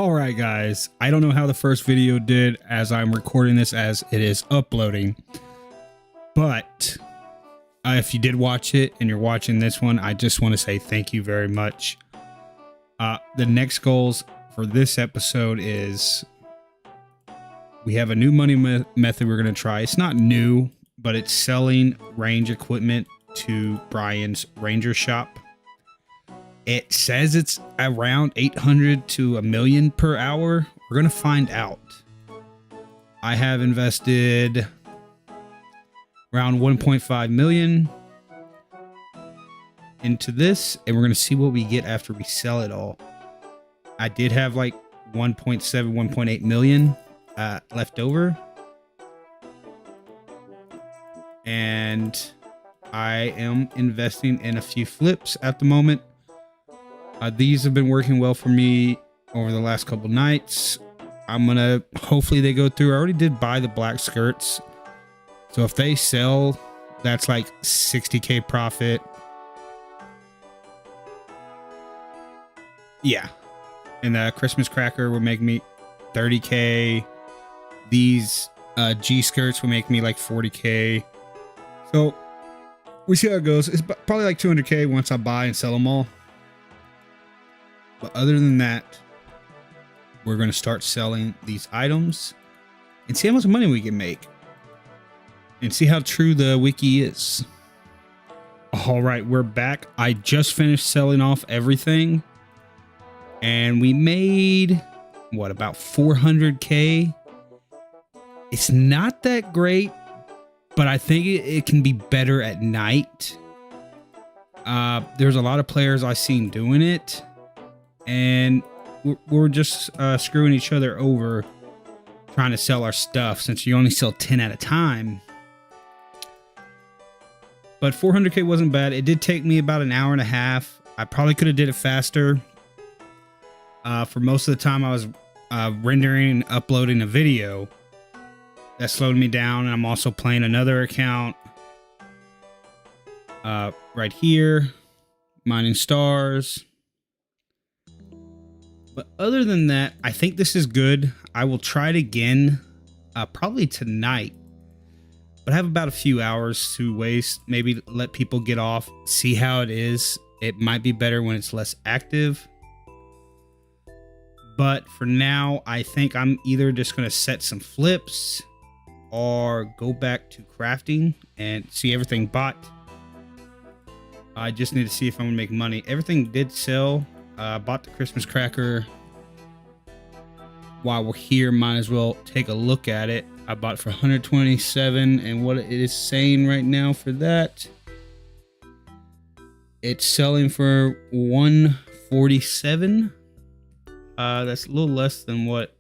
All right, guys, I don't know how the first video did as I'm recording this as it is uploading, but if you did watch it and you're watching this one, I just want to say thank you very much. The next goals for this episode is we have a new money method we're going to try. It's not new, but it's selling range equipment to Brian's Ranger shop. It says it's around 800 to a million per hour. We're going to find out. I have invested around 1.5 million into this, and we're going to see what we get after we sell it all. I did have like 1.7, 1.8 million left over. And I am investing in a few flips at the moment. These have been working well for me over the last couple nights. I'm gonna, hopefully they go through. I already did buy the black skirts. So if they sell, that's like 60K profit. Yeah. And the Christmas cracker will make me 30K. These G skirts will make me like 40K. So we see how it goes. It's probably like 200K once I buy and sell them all. But other than that, we're going to start selling these items and see how much money we can make and see how true the wiki is. All right, we're back. I just finished selling off everything and we made what, about 400K. It's not that great, but I think it can be better at night. There's a lot of players I've seen doing it. And we're just screwing each other over trying to sell our stuff since you only sell 10 at a time. But 400K wasn't bad. It did take me about an hour and a half. I probably could have did it faster. For most of the time I was rendering and uploading a video. That slowed me down. And I'm also playing another account right here, mining stars. But other than that, I think this is good. I will try it again, probably tonight. But I have about a few hours to waste. Maybe let people get off, see how it is. It might be better when it's less active. But for now, I think I'm either just going to set some flips or go back to crafting and see everything bought. I just need to see if I'm going to make money. Everything did sell. Bought the Christmas cracker. While we're here, might as well take a look at it. I bought it for 127, and what it is saying right now for that, it's selling for 147. That's a little less than what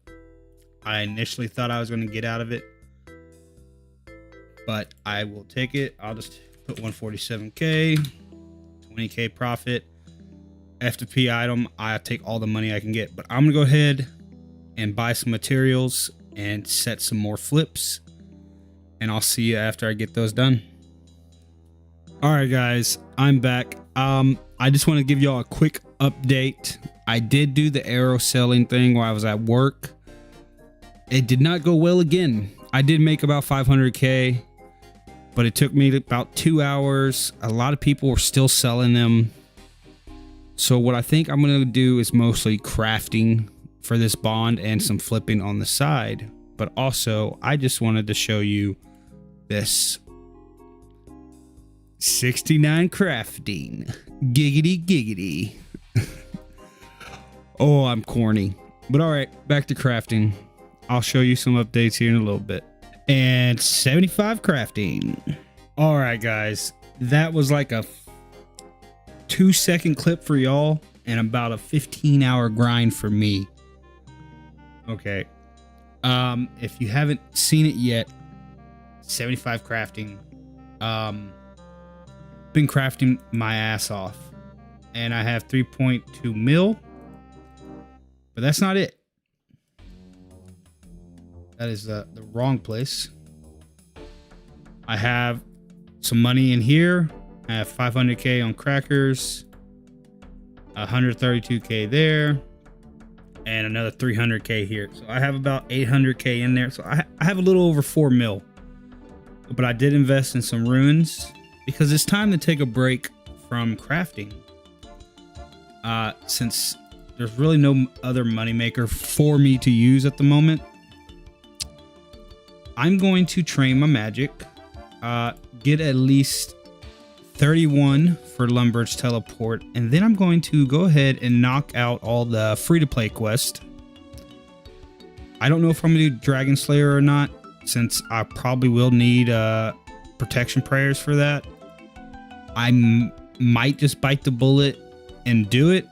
I initially thought I was going to get out of it, but I will take it. I'll just put 147K, 20K profit. F2P item, I'll take all the money I can get, but I'm gonna go ahead and buy some materials and set some more flips, and I'll see you after I get those done. All right, guys, I'm back. I just want to give y'all a quick update. I did do the arrow selling thing while I was at work. It did not go well again. I did make about 500K, but it took me about 2 hours. A lot of people were still selling them. So what I think I'm going to do is mostly crafting for this bond and some flipping on the side. But also, I just wanted to show you this 69 crafting. Giggity, giggity. Oh, I'm corny. But all right, back to crafting. I'll show you some updates here in a little bit. And 75 crafting. All right, guys. That was like a 2-second clip for y'all and about a 15-hour grind for me. Okay. If you haven't seen it yet, 75 crafting. Been crafting my ass off. And I have 3.2 mil. But that's not it. That is the wrong place. I have some money in here. I have 500K on crackers, 132K there. and another 300k here. So I have about 800k in there. So I have a little over 4 mil. But I did invest in some runes because it's time to take a break from crafting. Since there's really no other moneymaker for me to use at the moment, I'm going to train my magic, get at least 31 for Lumbridge Teleport, and then I'm going to go ahead and knock out all the free-to-play quests. I don't know if I'm going to do Dragon Slayer or not, since I probably will need protection prayers for that. I might just bite the bullet and do it,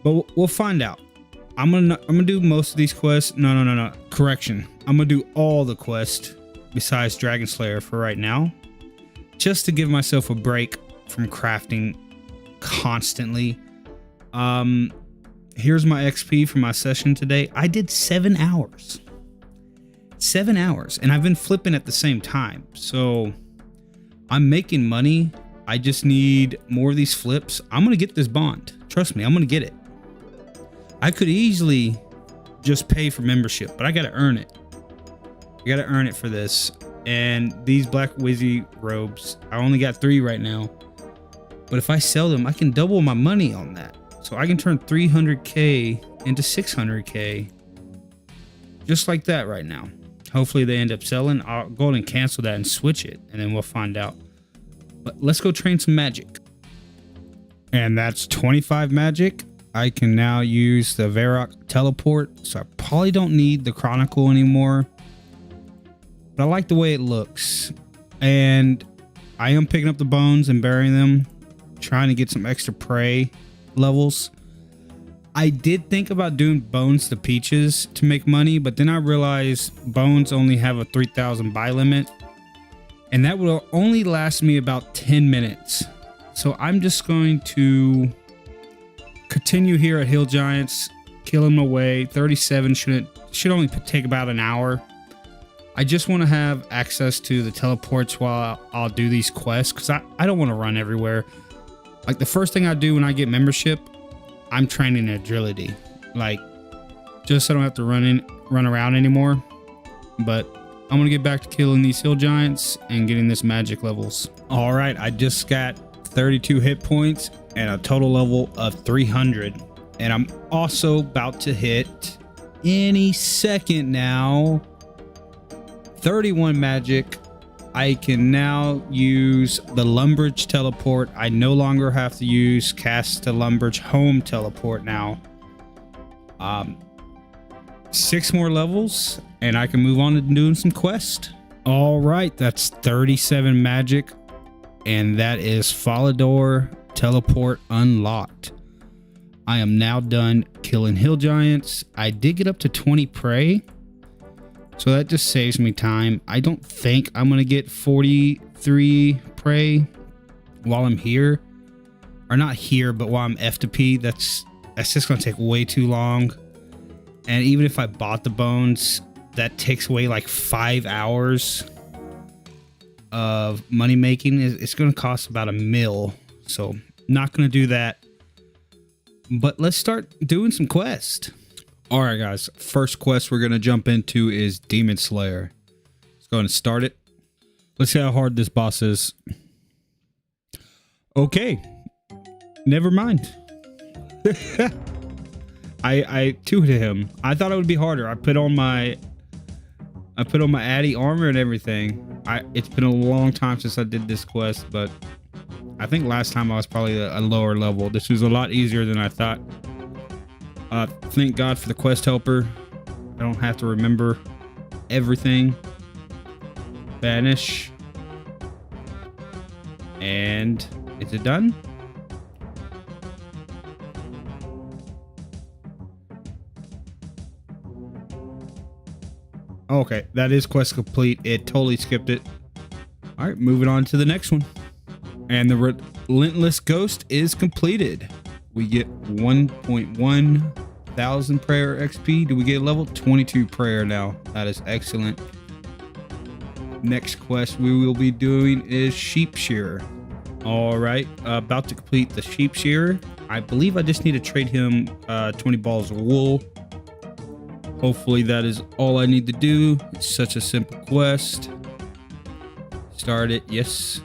but we'll find out. I'm gonna do most of these quests. No. Correction. I'm gonna do all the quests besides Dragon Slayer for right now, just to give myself a break from crafting constantly. Here's my XP for my session today. I did 7 hours. 7 hours, and I've been flipping at the same time, so I'm making money. I just need more of these flips. I'm gonna get this bond. Trust me, I'm gonna get it. I could easily just pay for membership, but I gotta earn it. I gotta earn it for this. And these Black Wizzy robes, I only got 3 right now, but if I sell them, I can double my money on that. So I can turn 300k into 600k, just like that right now. Hopefully they end up selling. I'll go ahead and cancel that and switch it, and then we'll find out. But let's go train some magic. And that's 25 magic. I can now use the Varrock Teleport, so I probably don't need the Chronicle anymore. But I like the way it looks. And I am picking up the bones and burying them, trying to get some extra prey levels. I did think about doing bones to peaches to make money, but then I realized bones only have a 3,000 buy limit, and that will only last me about 10 minutes. So I'm just going to continue here at Hill Giants, kill them away. 37 should only take about an hour. I just want to have access to the teleports while I'll do these quests, because I don't want to run everywhere. Like the first thing I do when I get membership, I'm training agility, like just so I don't have to run around anymore. But I'm gonna get back to killing these hill giants and getting this magic levels. All right, I just got 32 hit points and a total level of 300, and I'm also about to hit any second now 31 magic. I can now use the Lumbridge Teleport. I no longer have to use Cast to Lumbridge Home Teleport now. 6 more levels, and I can move on to doing some quests. All right, that's 37 magic, and that is Falador Teleport unlocked. I am now done killing hill giants. I did get up to 20 prey, so that just saves me time. I don't think I'm going to get 43 prey while I'm here. Or not here, but while I'm F to P. That's just going to take way too long. And even if I bought the bones, that takes away like 5 hours of money making. It's going to cost about $1 million. So not going to do that. But let's start doing some quests. All right, guys. First quest we're going to jump into is Demon Slayer. Let's go ahead and start it. Let's see how hard this boss is. Okay. Never mind. I two-hit him. I thought it would be harder. I put on my Addy armor and everything. It's been a long time since I did this quest, but I think last time I was probably a lower level. This was a lot easier than I thought. Thank God for the quest helper. I don't have to remember everything. Banish. And is it done? Okay, that is quest complete. It totally skipped it. All right, moving on to the next one. And the Relentless Ghost is completed. We get 1.1 thousand prayer XP. Do we get level 22 prayer now? That is excellent. Next quest we will be doing is Sheep Shearer. All right, about to complete the sheep shearer. I believe I just need to trade him 20 balls of wool. Hopefully that is all I need to do. It's such a simple quest. Start it, yes.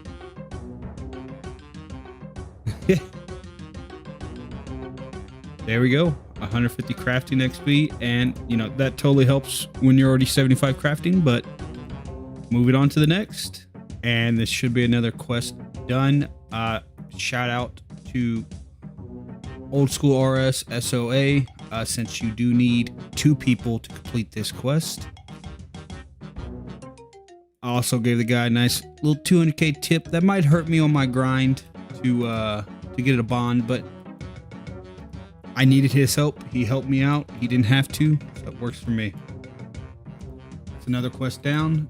There we go, 150 crafting XP, and you know that totally helps when you're already 75 crafting, but moving on to the next. And this should be another quest done. Shout out to Old School RS SOA, since you do need 2 people to complete this quest. I also gave the guy a nice little 200k tip. That might hurt me on my grind to get a bond, but I needed his help. He helped me out. He didn't have to, so it works for me. It's another quest down.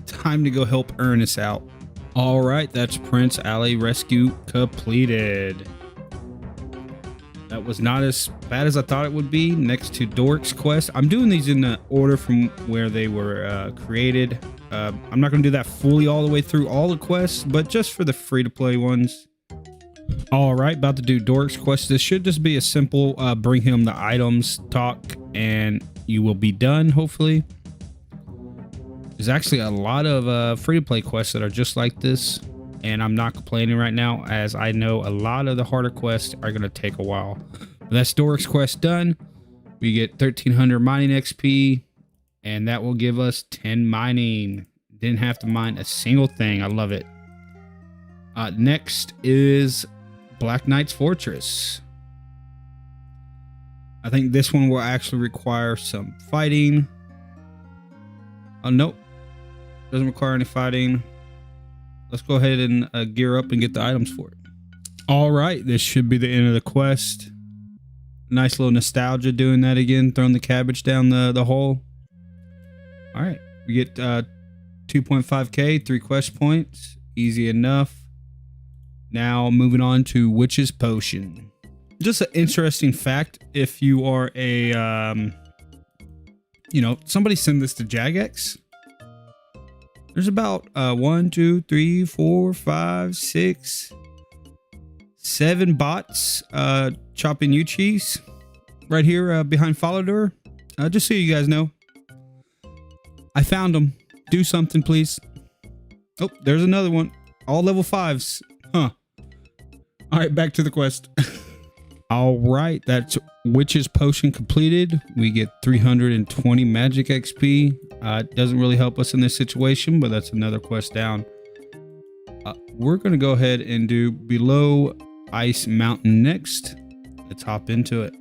Time to go help Ernest out. All right, that's Prince Alley Rescue completed. That was not as bad as I thought it would be. Next to Dork's quest. I'm doing these in the order from where they were created. I'm not going to do that fully all the way through all the quests, but just for the free-to-play ones. All right, about to do Dork's quest. This should just be a simple bring him the items talk, and you will be done, hopefully. There's actually a lot of free-to-play quests that are just like this, and I'm not complaining right now, as I know a lot of the harder quests are going to take a while. But that's Dork's quest done. We get 1300 mining XP, and that will give us 10 mining. Didn't have to mine a single thing. I love it. Next is Black Knight's Fortress. I think this one will actually require some fighting. Oh, nope. Doesn't require any fighting. Let's go ahead and gear up and get the items for it. All right, this should be the end of the quest. Nice little nostalgia doing that again, throwing the cabbage down the hole. All right, we get 2.5k, 3 quest points. Easy enough. Now moving on to Witch's Potion. Just an interesting fact, if you are a, somebody send this to Jagex. There's about 1, 2, 3, 4, 5, 6, 7 bots chopping you cheese right here behind Follow Door. Just so you guys know. I found them. Do something, please. Oh, there's another one. All level 5s. Huh. All right, back to the quest. All right, that's Witch's Potion completed. We get 320 magic XP. It doesn't really help us in this situation, but that's another quest down. We're going to go ahead and do Below Ice Mountain next. Let's hop into it.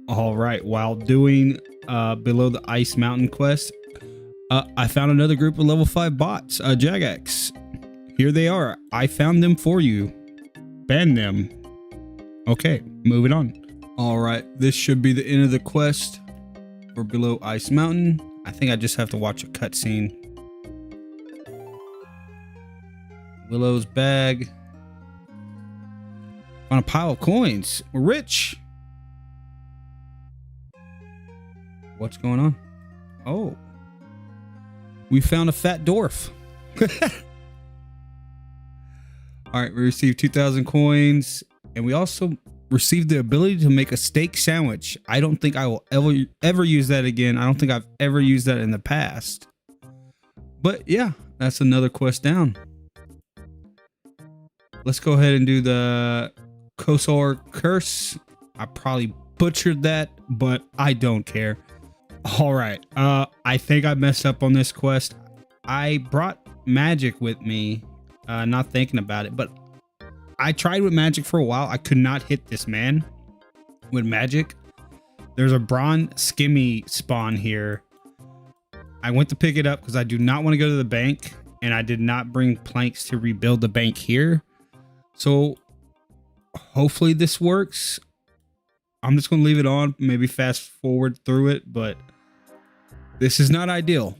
All right, while doing Below the Ice Mountain quest, I found another group of level 5 bots, Jagex. Here they are. I found them for you. Ban them. Okay, moving on. All right, this should be the end of the quest for Below Ice Mountain. I think I just have to watch a cutscene. Willow's bag. On a pile of coins. We're rich. What's going on? Oh. We found a fat dwarf. All right, we received 2,000 coins. And we also received the ability to make a steak sandwich. I don't think I will ever use that again. I don't think I've ever used that in the past. But yeah, that's another quest down. Let's go ahead and do the Kosar Curse. I probably butchered that, but I don't care. All right. I think I messed up on this quest. I brought magic with me, not thinking about it, but I tried with magic for a while. I could not hit this man with magic. There's a bronze skimmy spawn here. I went to pick it up because I do not want to go to the bank, and I did not bring planks to rebuild the bank here. So hopefully this works. I'm just going to leave it on, maybe fast forward through it, but this is not ideal.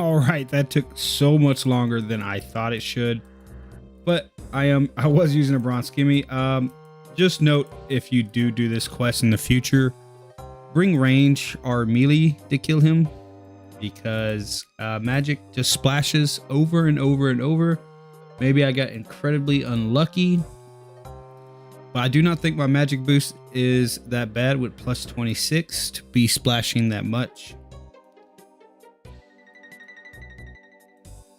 All right, that took so much longer than I thought it should, but I was using a bronze skimmy. Just note, if you do this quest in the future, bring range or melee to kill him, because magic just splashes over and over and over. Maybe I got incredibly unlucky, but I do not think my magic boost is that bad with plus 26 to be splashing that much.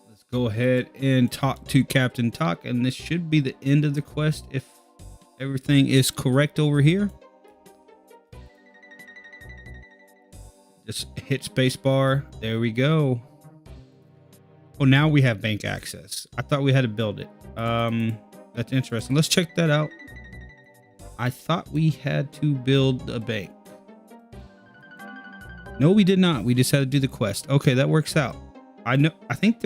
Let's go ahead and talk to Captain Talk, and this should be the end of the quest if everything is correct over here. Just hit spacebar. There we go. Oh, now we have bank access. I thought we had to build it. That's interesting. Let's check that out. I thought we had to build a bank. No, we did not. We just had to do the quest. Okay, that works out. I think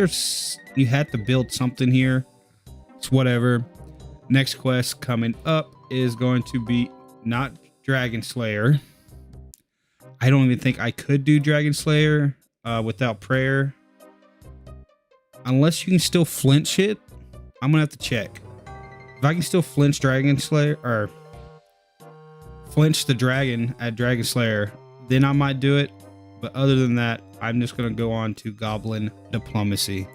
you had to build something here. It's whatever. Next quest coming up is going to be not Dragon Slayer. I don't even think I could do Dragon Slayer without prayer. Unless you can still flinch it. I'm gonna have to check. If I can still flinch Dragon Slayer, or flinch the dragon at Dragon Slayer, then I might do it. But other than that, I'm just gonna go on to Goblin Diplomacy.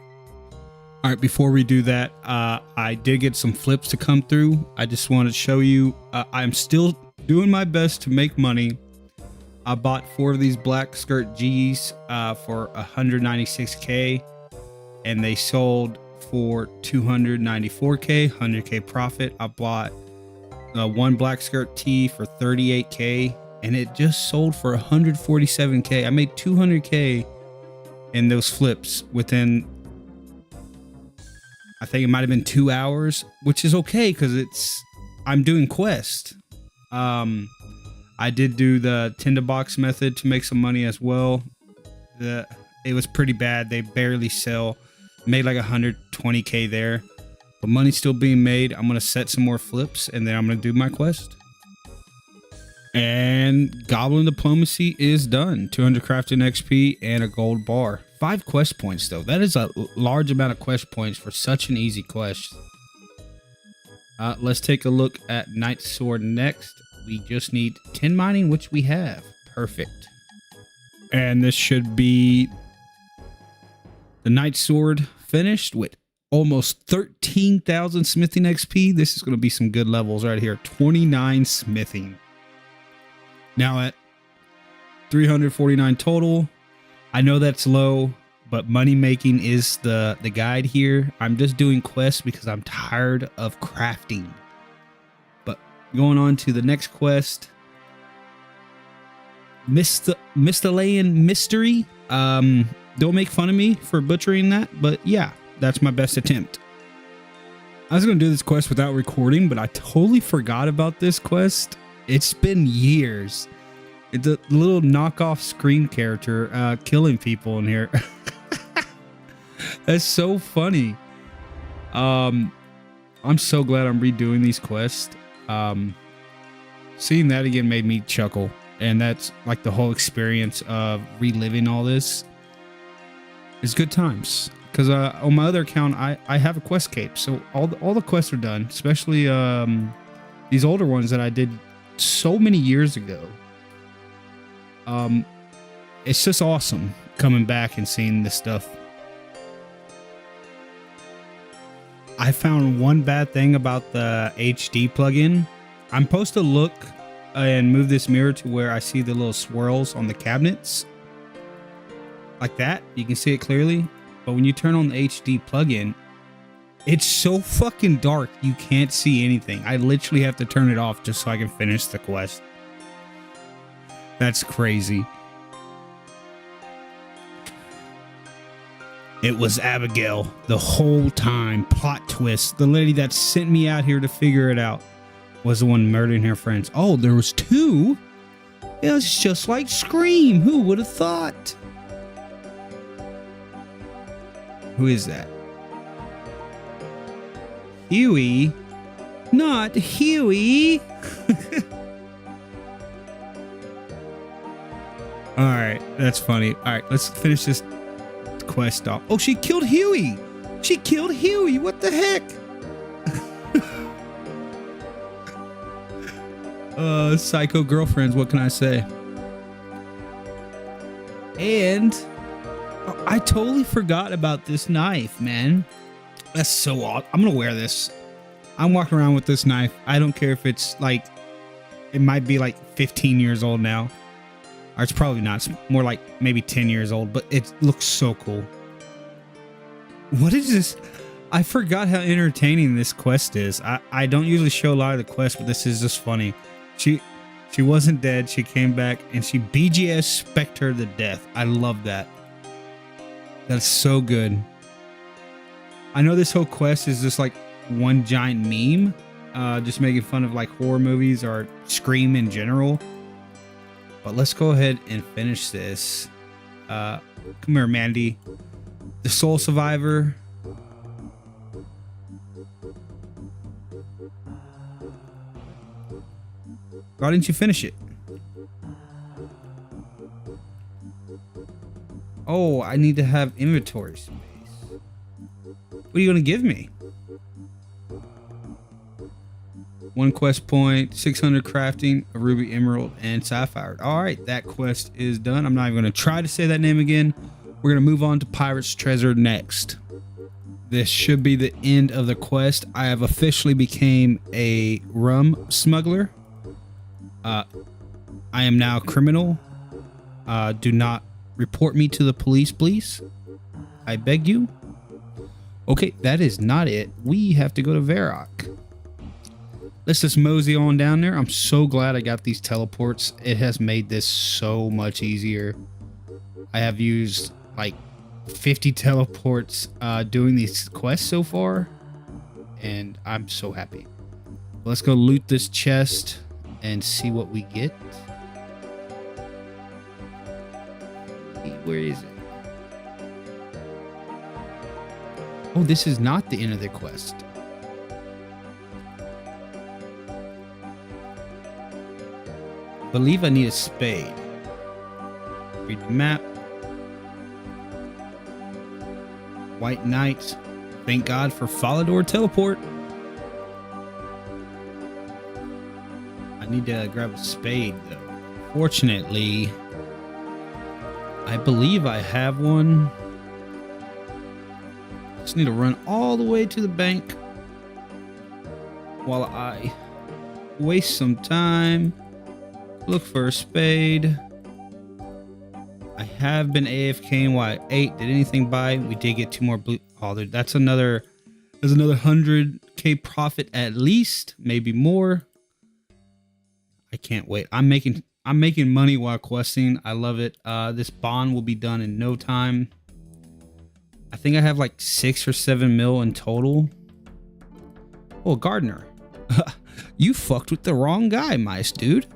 All right, before we do that, I did get some flips to come through. I just wanted to show you, I'm still doing my best to make money. I bought 4 of these black skirt G's for 196k, and they sold for 294k, 100k profit. I bought 1 black skirt tee for 38k, and it just sold for 147k. I made 200k in those flips within, I think it might have been 2 hours, which is okay because I'm doing quest. I did do the tinderbox method to make some money as well. It was pretty bad. They barely sell. Made like 120k there, but money's still being made. I'm gonna set some more flips, and then I'm gonna do my quest. And Goblin Diplomacy is done. 200 crafting XP and a gold bar. 5 quest points though. That is a large amount of quest points for such an easy quest. Let's take a look at Night Sword next. We just need 10 mining, which we have. Perfect. And this should be the Night Sword finished with almost 13,000 smithing XP. This is going to be some good levels right here. 29 smithing. Now at 349 total. I know that's low, but money making is the guide here. I'm just doing quests because I'm tired of crafting. But going on to the next quest. Mystalayan Mystery. Don't make fun of me for butchering that, but yeah, that's my best attempt. I was going to do this quest without recording, but I totally forgot about this quest. It's been years. It's a little knockoff Scream character killing people in here. That's so funny. I'm so glad I'm redoing these quests. Seeing that again made me chuckle, and that's like the whole experience of reliving all this. It's good times, because on my other account I have a quest cape, so all the quests are done, especially these older ones that I did so many years ago. It's just awesome coming back and seeing this stuff. I found one bad thing about the HD plugin. I'm supposed to look and move this mirror to where I see the little swirls on the cabinets. Like that, you can see it clearly. But when you turn on the HD plugin, it's so fucking dark you can't see anything. I literally have to turn it off just so I can finish the quest. That's crazy. It was Abigail the whole time. Plot twist. The lady that sent me out here to figure it out was the one murdering her friends. Oh, there was 2? It was just like Scream. Who would have thought? Who is that? Huey? Not Huey. Alright, that's funny. Alright, let's finish this quest off. Oh, she killed Huey. She killed Huey. What the heck? Psycho girlfriends. What can I say? And I totally forgot about this knife, man. That's so odd. I'm gonna wear this. I'm walking around with this knife. I don't care if it's like, it might be like 15 years old now. Or it's probably not. It's more like maybe 10 years old, but it looks so cool. What is this? I forgot how entertaining this quest is. I don't usually show a lot of the quests, but this is just funny. She wasn't dead. She came back and she BGS Spectre to death. I love that. That's so good. I know this whole quest is just like one giant meme, just making fun of like horror movies or Scream in general. But let's go ahead and finish this. Come here, Mandy. The Soul Survivor. Why didn't you finish it? Oh, I need to have inventory space. What are you going to give me? 1 quest point, 600 crafting, a ruby emerald, and sapphire. All right, that quest is done. I'm not even going to try to say that name again. We're going to move on to Pirate's Treasure next. This should be the end of the quest. I have officially became a rum smuggler. I am now a criminal. Do not report me to the police, please. I beg you. Okay, that is not it. We have to go to Varrock. Let's just mosey on down there. I'm so glad I got these teleports. It has made this so much easier. I have used like 50 teleports doing these quests so far, and I'm so happy. Let's go loot this chest and see what we get. Where is it? Oh, this is not the end of the quest. Believe I need a spade. Read the map. White Knight. Thank God for Falador teleport. I need to grab a spade though. Fortunately, I believe I have one. Just need to run all the way to the bank while I waste some time. Look for a spade. I have been AFKing while I ate. Did anything buy? We did get 2 more blue. Oh, that's another. There's another 100k profit at least, maybe more. I can't wait. I'm making money while questing. I love it. This bond will be done in no time. I think I have like 6 or 7 mil in total. Oh, Gardener. You fucked with the wrong guy, mice dude.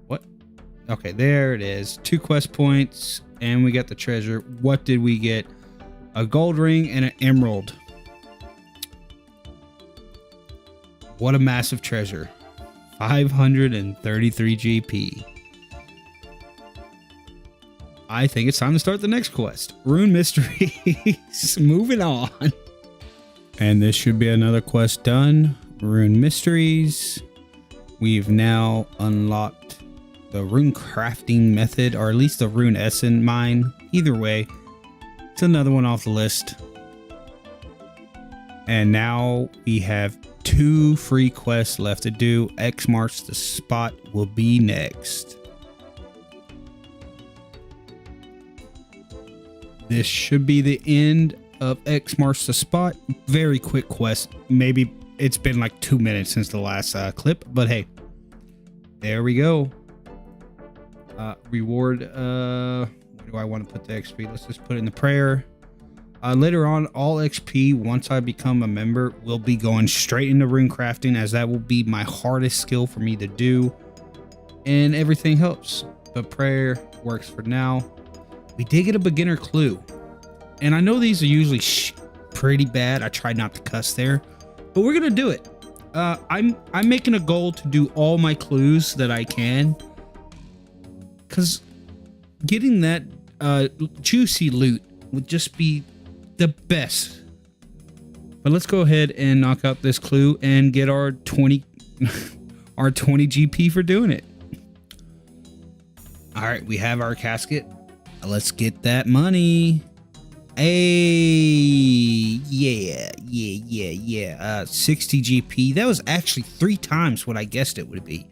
What? Okay, there it is. 2 quest points, and we got the treasure. What did we get? A gold ring and an emerald. What a massive treasure. 533 GP. I think it's time to start the next quest. Rune Mysteries. Moving on. And this should be another quest done. Rune Mysteries. We've now unlocked the rune crafting method, or at least the rune essence mine. Either way, it's another one off the list. And now we have 2 free quests left to do. X marks the spot will be next. This should be the end of X marks the spot. Very quick quest. Maybe it's been like 2 minutes since the last clip, but hey, there we go. Reward. Where do I want to put the XP? Let's just put it in the prayer. Later on, all XP once I become a member will be going straight into rune crafting, as that will be my hardest skill for me to do, and everything helps, but prayer works for now. We did get a beginner clue, and I know these are usually pretty bad. I tried not to cuss there, but we're gonna do it. I'm making a goal to do all my clues that I can, because getting that juicy loot would just be the best. But let's go ahead and knock out this clue and get our 20 our 20 GP for doing it. All right, we have our casket. Let's get that money. Hey, yeah. 60 GP. That was actually 3 times what I guessed it would be.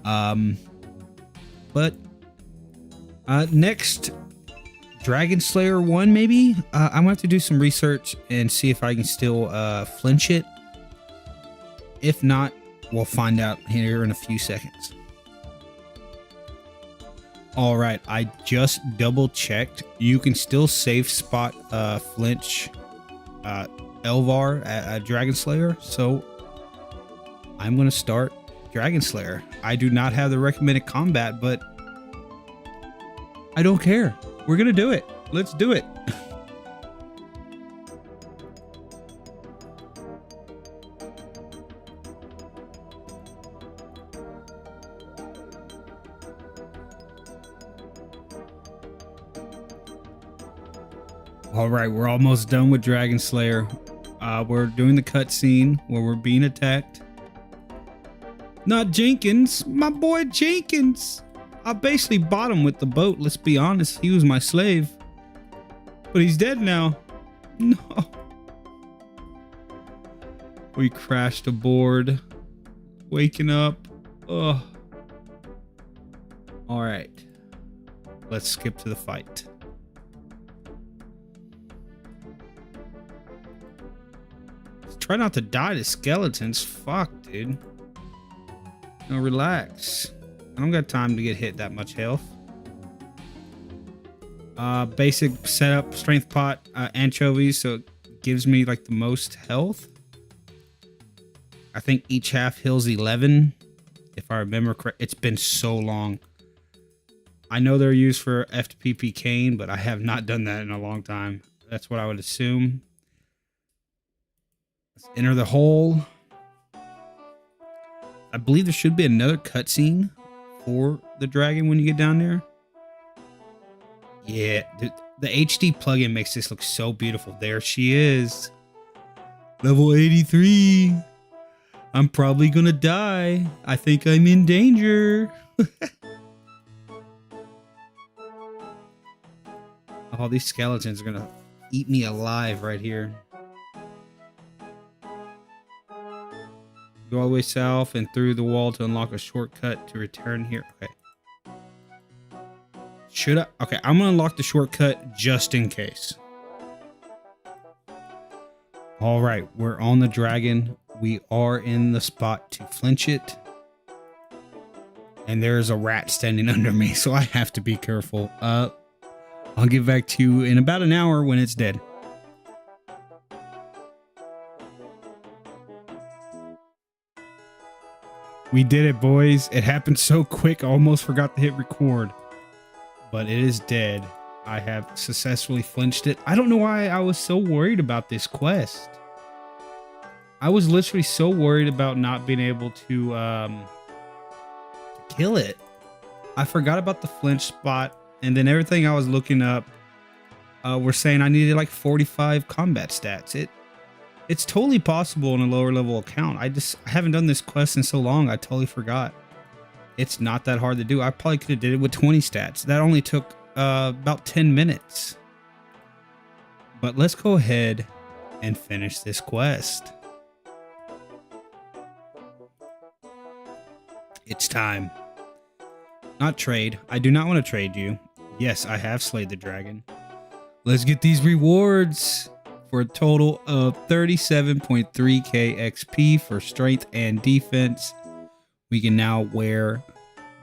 But next, Dragon Slayer 1 maybe? I'm gonna have to do some research and see if I can still flinch it. If not, we'll find out here in a few seconds. All right, I just double checked. You can still safe spot flinch Elvar at Dragon Slayer. So I'm gonna start Dragon Slayer. I do not have the recommended combat, but I don't care. We're gonna do it. Let's do it. All right, we're almost done with Dragon Slayer. We're doing the cutscene where we're being attacked. Not Jenkins, my boy Jenkins. I basically bought him with the boat, let's be honest. He was my slave. But he's dead now. No. We crashed aboard. Waking up. Ugh. All right. Let's skip to the fight. Try not to die to skeletons. Fuck, dude. No, relax. I don't got time to get hit that much health. Basic setup, strength pot, anchovies, so it gives me like the most health. I think each half heals 11, if I remember correct. It's been so long. I know they're used for FTP Kane, but I have not done that in a long time. That's what I would assume. Let's enter the hole. I believe there should be another cutscene for the dragon when you get down there. Yeah, the HD plugin makes this look so beautiful. There she is. Level 83. I'm probably gonna die. I think I'm in danger. Oh, these skeletons are gonna eat me alive right here. Go all the way south and through the wall to unlock a shortcut to return here. Okay. Should I? Okay, I'm gonna unlock the shortcut just in case. All right, we're on the dragon. We are in the spot to flinch it. And there's a rat standing under me, so I have to be careful. I'll get back to you in about an hour when it's dead. We did it, boys. It happened so quick, I almost forgot to hit record. But it is dead. I have successfully flinched it. I don't know why I was so worried about this quest. I was literally so worried about not being able to kill it. I forgot about the flinch spot, and then everything I was looking up were saying I needed like 45 combat stats. It's totally possible in a lower level account. I haven't done this quest in so long, I totally forgot. It's not that hard to do. I probably could have did it with 20 stats. That only took about 10 minutes. But let's go ahead and finish this quest. It's time. Not trade. I do not want to trade you. Yes, I have slayed the dragon. Let's get these rewards for a total of 37.3k XP for strength and defense. We can now wear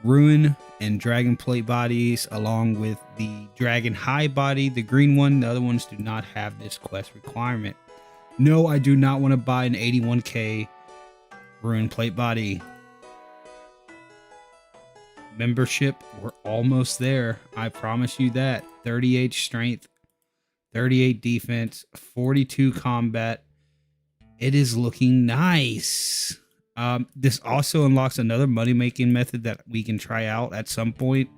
Ruin and Dragon Plate bodies along with the Dragon High body, the green one. The other ones do not have this quest requirement. No, I do not want to buy an 81k Ruin Plate body. Membership, we're almost there. I promise you that. 38 strength, 38 defense, 42 combat. It is looking nice. This also unlocks another money-making method that we can try out at some point.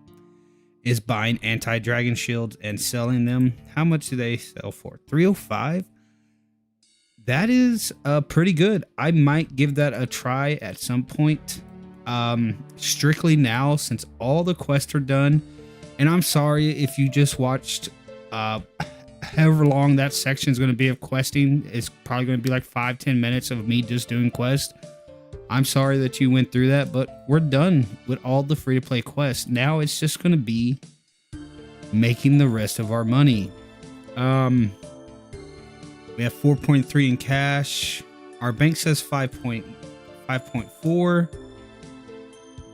is buying anti-dragon shields and selling them. How much do they sell for? 305. That is pretty good. I might give that a try at some point. Strictly now, since all the quests are done. And I'm sorry if you just watched however long that section is going to be of questing. It's probably going to be like 5-10 minutes of me just doing quests. I'm sorry that you went through that, but we're done with all the free-to-play quests. Now it's just going to be making the rest of our money. We have 4.3 in cash. Our bank says 5.4,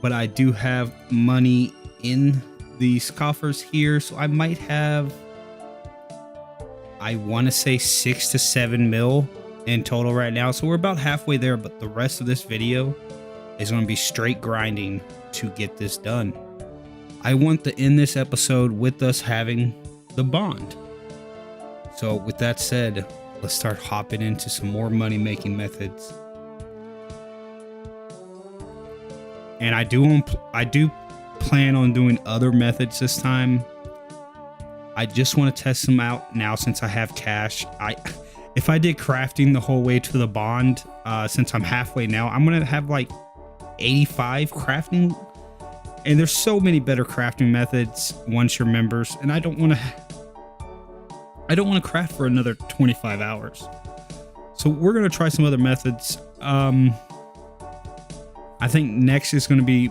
but I do have money in these coffers here, so I might have, I want to say 6 to 7 mil in total right now. So we're about halfway there, but the rest of this video is going to be straight grinding to get this done. I want to end this episode with us having the bond. So with that said, let's start hopping into some more money making methods. And I do plan on doing other methods this time. I just want to test them out now since I have cash. If I did crafting the whole way to the bond, since I'm halfway now, I'm gonna have like 85 crafting, and there's so many better crafting methods once you're members, and I don't want to craft for another 25 hours. So we're gonna try some other methods. I think next is gonna be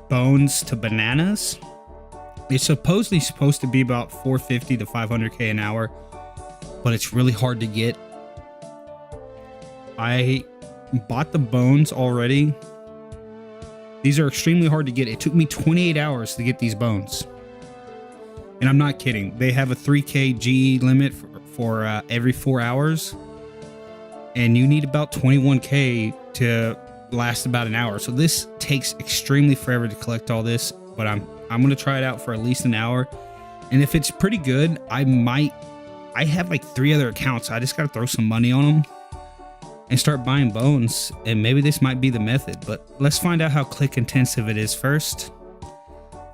bones to bananas. It's supposedly supposed to be about 450 to 500k an hour, but it's really hard to get. I bought the bones already. These are extremely hard to get. It took me 28 hours to get these bones. And I'm not kidding. They have a 3k G limit for every 4 hours. And you need about 21k to last about an hour. So this takes extremely forever to collect all this, but I'm going to try it out for at least an hour. And if it's pretty good, I have like 3 other accounts. I just got to throw some money on them and start buying bones. And maybe this might be the method, but let's find out how click intensive it is first.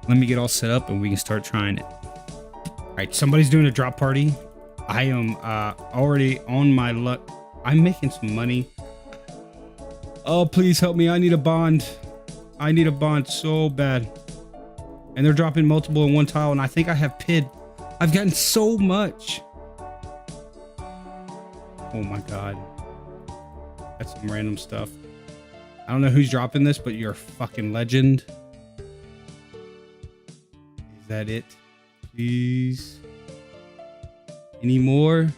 Let me get all set up and we can start trying it. All right, somebody's doing a drop party. I am already on my luck. I'm making some money. Oh, please help me. I need a bond. I need a bond so bad. And they're dropping multiple in one tile, and I think I have PID. I've gotten so much. Oh my god. That's some random stuff. I don't know who's dropping this, but you're a fucking legend. Is that it? Please. Any more?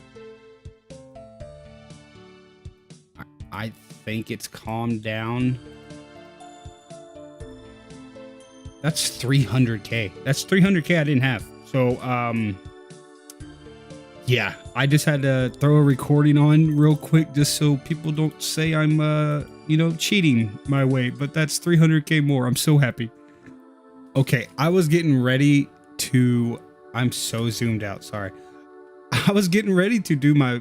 I think it's calmed down. That's 300k. That's 300k I didn't have. So, yeah, I just had to throw a recording on real quick just so people don't say I'm, cheating my way. But that's 300k more. I'm so happy. Okay, I was getting ready to... I'm so zoomed out, sorry. I was getting ready to do my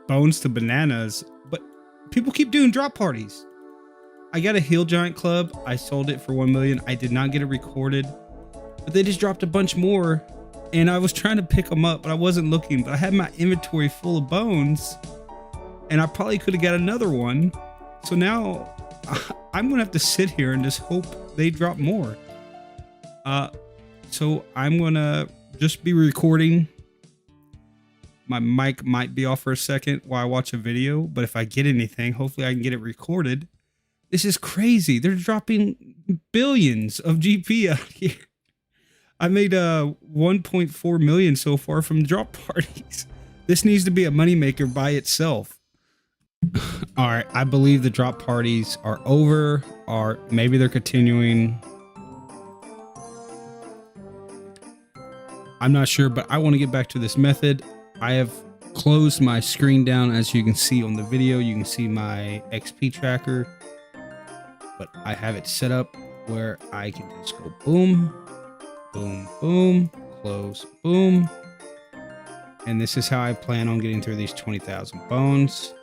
bones to bananas, but people keep doing drop parties. I got a Heal Giant Club. I sold it for 1 million. I did not get it recorded, but they just dropped a bunch more. And I was trying to pick them up, but I wasn't looking. But I had my inventory full of bones, and I probably could have got another one. So now I'm going to have to sit here and just hope they drop more. So I'm going to just be recording. My mic might be off for a second while I watch a video, but if I get anything, hopefully I can get it recorded. This is crazy. They're dropping billions of GP out here. I made 1.4 million so far from drop parties. This needs to be a moneymaker by itself. All right, I believe the drop parties are over, or maybe they're continuing. I'm not sure, but I want to get back to this method. I have closed my screen down. As you can see on the video, you can see my XP tracker. But I have it set up where I can just go boom, boom, boom, close, boom. And this is how I plan on getting through these 20,000 bones.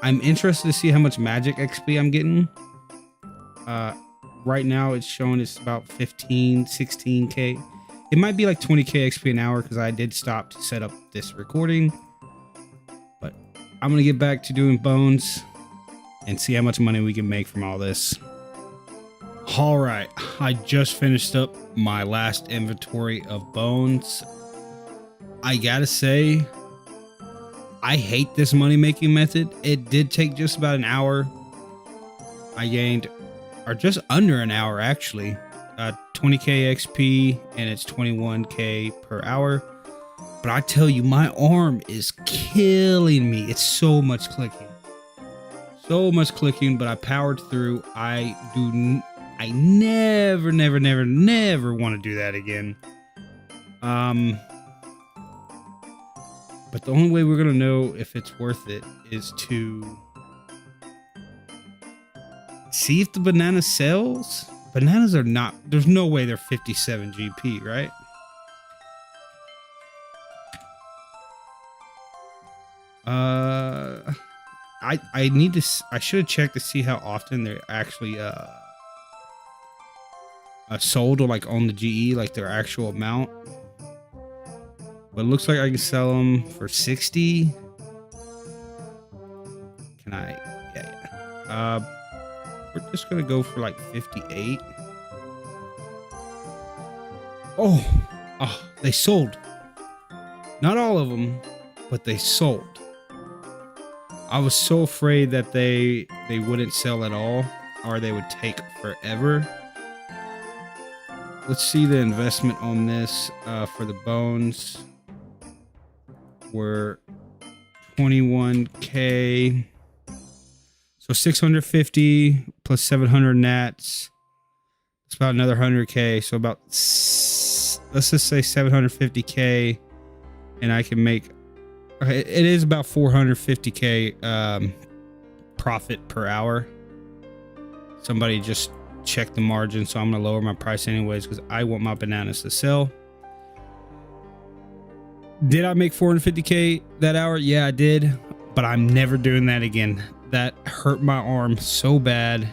I'm interested to see how much magic XP I'm getting. right now it's showing it's about 16k. It might be like 20k XP an hour because I did stop to set up this recording. But I'm gonna get back to doing bones and see how much money we can make from all this. All right, I just finished up my last inventory of bones. I gotta say, I hate this money making method. It did take just about an hour. I gained, or just under an hour actually, 20k XP, and it's 21k per hour. But I tell you, my arm is killing me. It's so much clicking. So much clicking, but I powered through. I never want to do that again. But the only way we're gonna know if it's worth it is to see if the banana sells. Bananas are not, there's no way they're 57 GP, right? I need to, I should have checked to see how often they're actually sold, or like on the GE, like their actual amount. But it looks like I can sell them for 60. Can I? Yeah. We're just gonna go for like 58. Oh, they sold. Not all of them, but they sold. I was so afraid that they wouldn't sell at all, or they would take forever. Let's see the investment on this for the bones. Were 21k. So 650 plus 700 nats. It's about another 100k. So about, let's just say 750k, and I can make, it is about 450k profit per hour. Somebody just checked the margin, so I'm gonna lower my price anyways because I want my bananas to sell. Did I make 450k that hour? Yeah, I did, but I'm never doing that again. That hurt my arm so bad.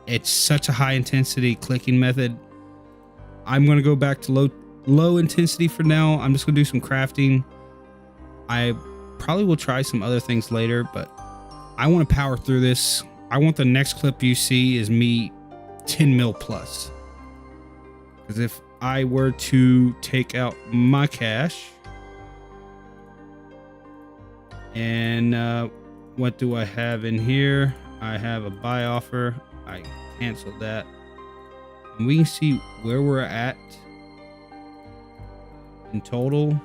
It's such a high intensity clicking method. I'm gonna go back to low intensity for now. I'm just gonna do some crafting. I probably will try some other things later, but I want to power through this. I want the next clip you see is me 10 mil plus. Because if I were to take out my cash, and what do I have in here? I have a buy offer. I canceled that. And we can see where we're at in total.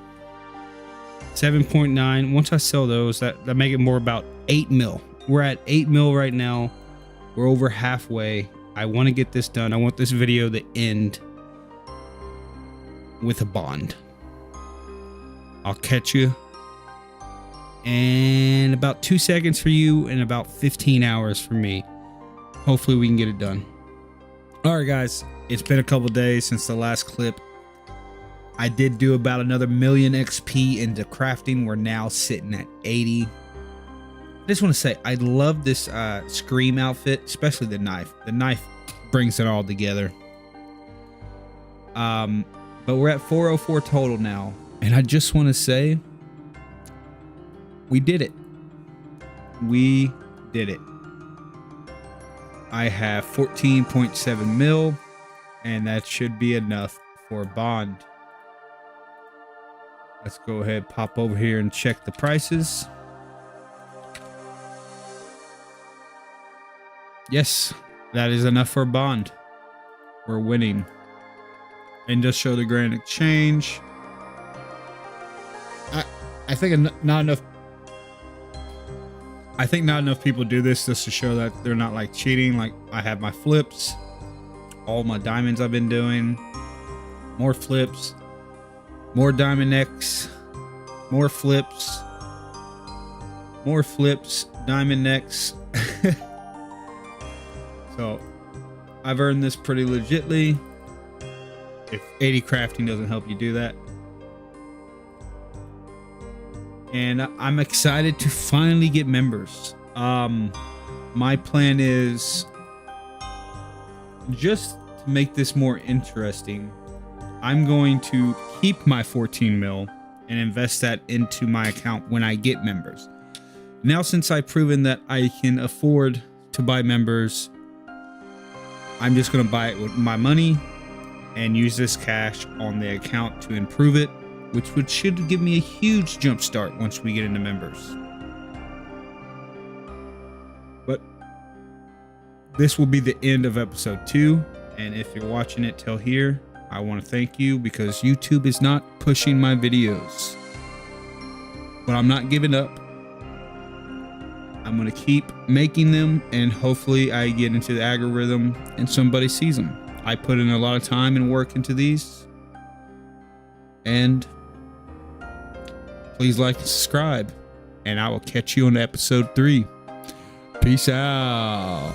7.9. Once I sell those, that make it more about 8 mil. We're at 8 mil right now. We're over halfway. I want to get this done. I want this video to end with a bond. I'll catch you in about 2 seconds for you and about 15 hours for me. Hopefully we can get it done. All right, guys, it's been a couple days since the last clip. I did do about another million XP into crafting. We're now sitting at 80. I just want to say I love this Scream outfit, especially the knife. The knife brings it all together. But we're at 404 total now, and I just want to say we did it. We did it. I have 14.7 mil, and that should be enough for a bond. Let's go ahead, pop over here and check the prices. Yes, that is enough for a bond. We're winning. And just show the grand exchange. I think not enough. I think not enough people do this just to show that they're not like cheating. Like, I have my flips, all my diamonds I've been doing, more flips, more diamond necks, more flips, diamond necks. So I've earned this pretty legitly. If 80 crafting doesn't help you do that. And I'm excited to finally get members. My plan is just to make this more interesting, I'm going to keep my 14 mil and invest that into my account when I get members. Now, since I've proven that I can afford to buy members, I'm just going to buy it with my money and use this cash on the account to improve it, which should give me a huge jump start once we get into members. But this will be the end of episode 2. And if you're watching it till here, I want to thank you, because YouTube is not pushing my videos. But I'm not giving up. I'm going to keep making them, and hopefully I get into the algorithm and somebody sees them. I put in a lot of time and work into these. And please like and subscribe. And I will catch you on episode 3. Peace out.